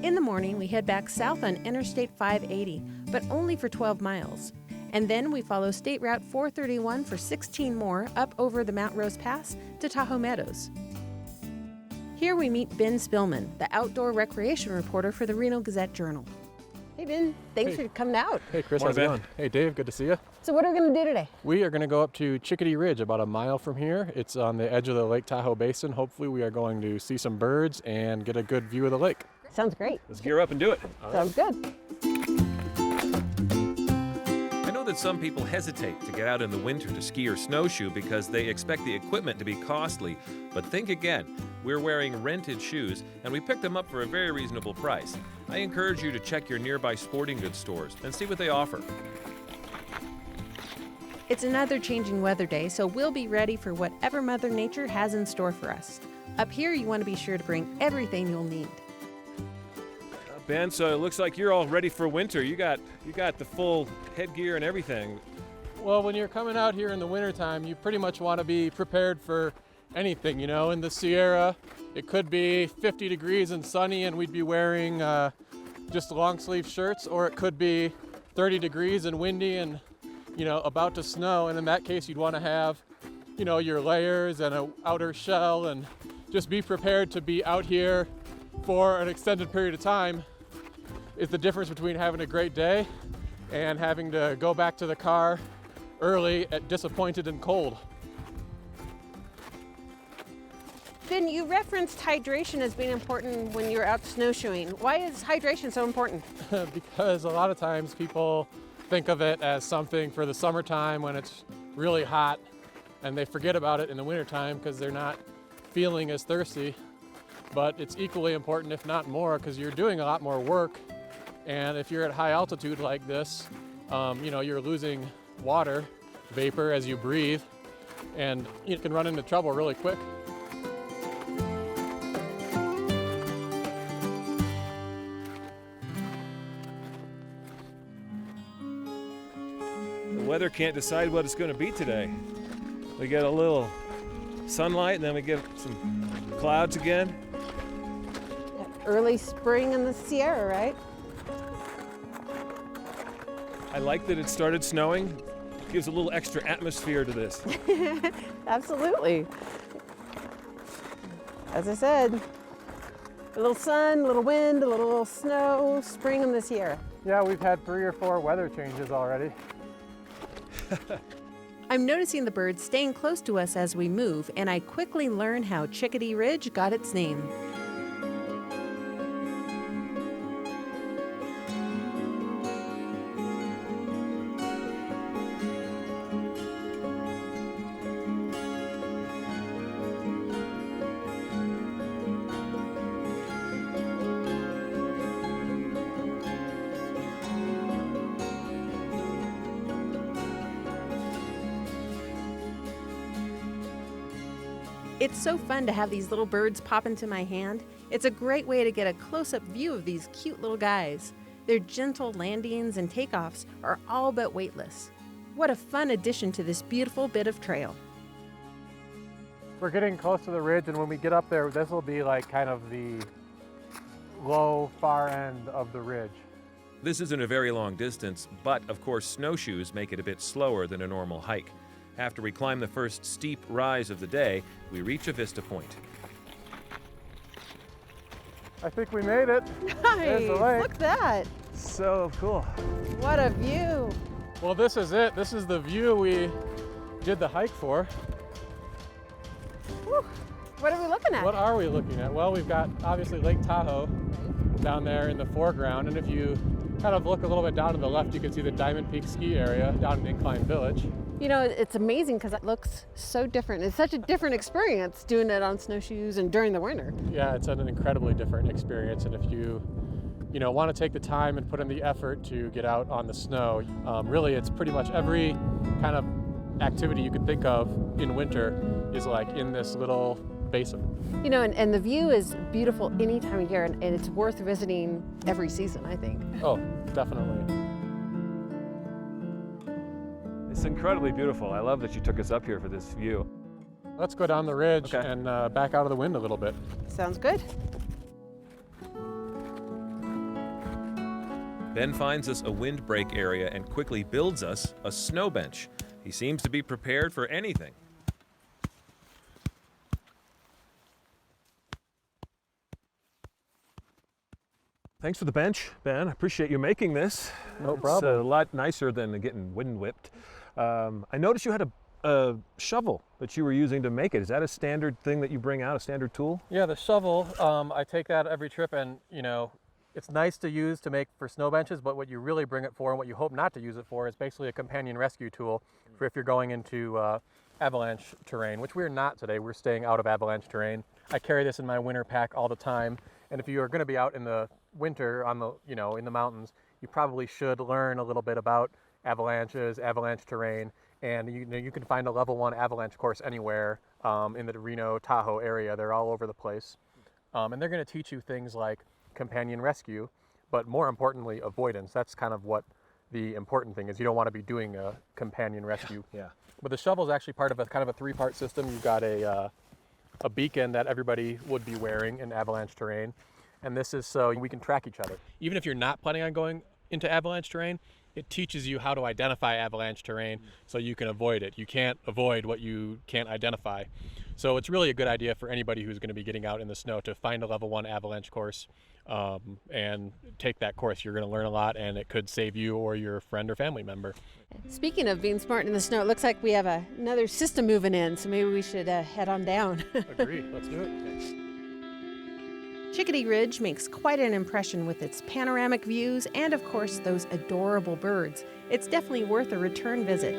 In the morning, we head back south on Interstate 580, but only for 12 miles. And then we follow State Route 431 for 16 more up over the Mount Rose Pass to Tahoe Meadows. Here we meet Ben Spillman, the outdoor recreation reporter for the Reno Gazette-Journal. Hey Ben, thanks for coming out. Hey Chris, Morning, how's it going? Hey Dave, good to see you. So what are we going to do today? We are going to go up to Chickadee Ridge, about a mile from here. It's on the edge of the Lake Tahoe basin. Hopefully we are going to see some birds and get a good view of the lake. Sounds great. Let's gear up and do it. Sounds good. I know that some people hesitate to get out in the winter to ski or snowshoe because they expect the equipment to be costly. But think again. We're wearing rented shoes, and we picked them up for a very reasonable price. I encourage you to check your nearby sporting goods stores and see what they offer. It's another changing weather day, so we'll be ready for whatever Mother Nature has in store for us. Up here, you want to be sure to bring everything you'll need. Ben, so it looks like you're all ready for winter. You got the full headgear and everything. Well, when you're coming out here in the wintertime, you pretty much want to be prepared for anything, you know. In the Sierra, it could be 50 degrees and sunny and we'd be wearing just long sleeve shirts, or it could be 30 degrees and windy and, you know, about to snow. And in that case, you'd want to have, you know, your layers and an outer shell, and just be prepared to be out here for an extended period of time. Is the difference between having a great day and having to go back to the car early at disappointed and cold. Ben, you referenced hydration as being important when you're out snowshoeing. Why is hydration so important? Because a lot of times people think of it as something for the summertime when it's really hot, and they forget about it in the wintertime because they're not feeling as thirsty. But it's equally important, if not more, because you're doing a lot more work. And if you're at high altitude like this, you know, you're losing water vapor as you breathe, and you can run into trouble really quick. The weather can't decide what it's going to be today. We get a little sunlight, and then we get some clouds again. Early spring in the Sierra, right? I like that it started snowing. It gives a little extra atmosphere to this. Absolutely. As I said, a little sun, a little wind, a little snow, spring in the Sierra. Yeah, we've had 3 or 4 weather changes already. I'm noticing the birds staying close to us as we move, and I quickly learn how Chickadee Ridge got its name. It's so fun to have these little birds pop into my hand. It's a great way to get a close-up view of these cute little guys. Their gentle landings and takeoffs are all but weightless. What a fun addition to this beautiful bit of trail. We're getting close to the ridge, and when we get up there, this will be like kind of the low, far end of the ridge. This isn't a very long distance, but of course snowshoes make it a bit slower than a normal hike. After we climb the first steep rise of the day, we reach a vista point. I think we made it. Nice. The lake. Look at that. So cool. What a view. Well, this is it. This is the view we did the hike for. Whew. What are we looking at? What are we looking at? Well, we've got obviously Lake Tahoe down there in the foreground, and if you kind of look a little bit down to the left, you can see the Diamond Peak ski area down in Incline Village. You know, it's amazing because it looks so different. It's such a different experience doing it on snowshoes and during the winter. Yeah, it's an incredibly different experience, and if you want to take the time and put in the effort to get out on the snow, really it's pretty much every kind of activity you could think of in winter is like in this little basin. You know, and the view is beautiful any time of year, and it's worth visiting every season, I think. Oh, definitely. It's incredibly beautiful. I love that you took us up here for this view. Let's go down the ridge Okay. and back out of the wind a little bit. Sounds good. Ben finds us a windbreak area and quickly builds us a snow bench. He seems to be prepared for anything. Thanks for the bench, Ben. I appreciate you making this. No problem. It's a lot nicer than getting wind whipped. I noticed you had a shovel that you were using to make it. Is that a standard thing that you bring out, a standard tool? Yeah, the shovel, I take that every trip, and it's nice to use to make for snow benches, but what you really bring it for and what you hope not to use it for is basically a companion rescue tool for if you're going into avalanche terrain, which we're not today. We're staying out of avalanche terrain. I carry this in my winter pack all the time, and if you are going to be out in the winter on the, in the mountains, you probably should learn a little bit about avalanches, avalanche terrain, and you can find a level 1 avalanche course anywhere in the Reno, Tahoe area. They're all over the place, and they're going to teach you things like companion rescue, but more importantly, avoidance. That's kind of what the important thing is. You don't want to be doing a companion rescue. Yeah. But the shovel is actually part of a kind of a 3-part system. You've got a beacon that everybody would be wearing in avalanche terrain, and this is so we can track each other. Even if you're not planning on going into avalanche terrain, it teaches you how to identify avalanche terrain so you can avoid it. You can't avoid what you can't identify. So it's really a good idea for anybody who's going to be getting out in the snow to find a level 1 avalanche course and take that course. You're going to learn a lot, and it could save you or your friend or family member. Speaking of being smart in the snow, it looks like we have another system moving in, so maybe we should head on down. Agreed. Let's do it. Chickadee Ridge makes quite an impression with its panoramic views and, of course, those adorable birds. It's definitely worth a return visit.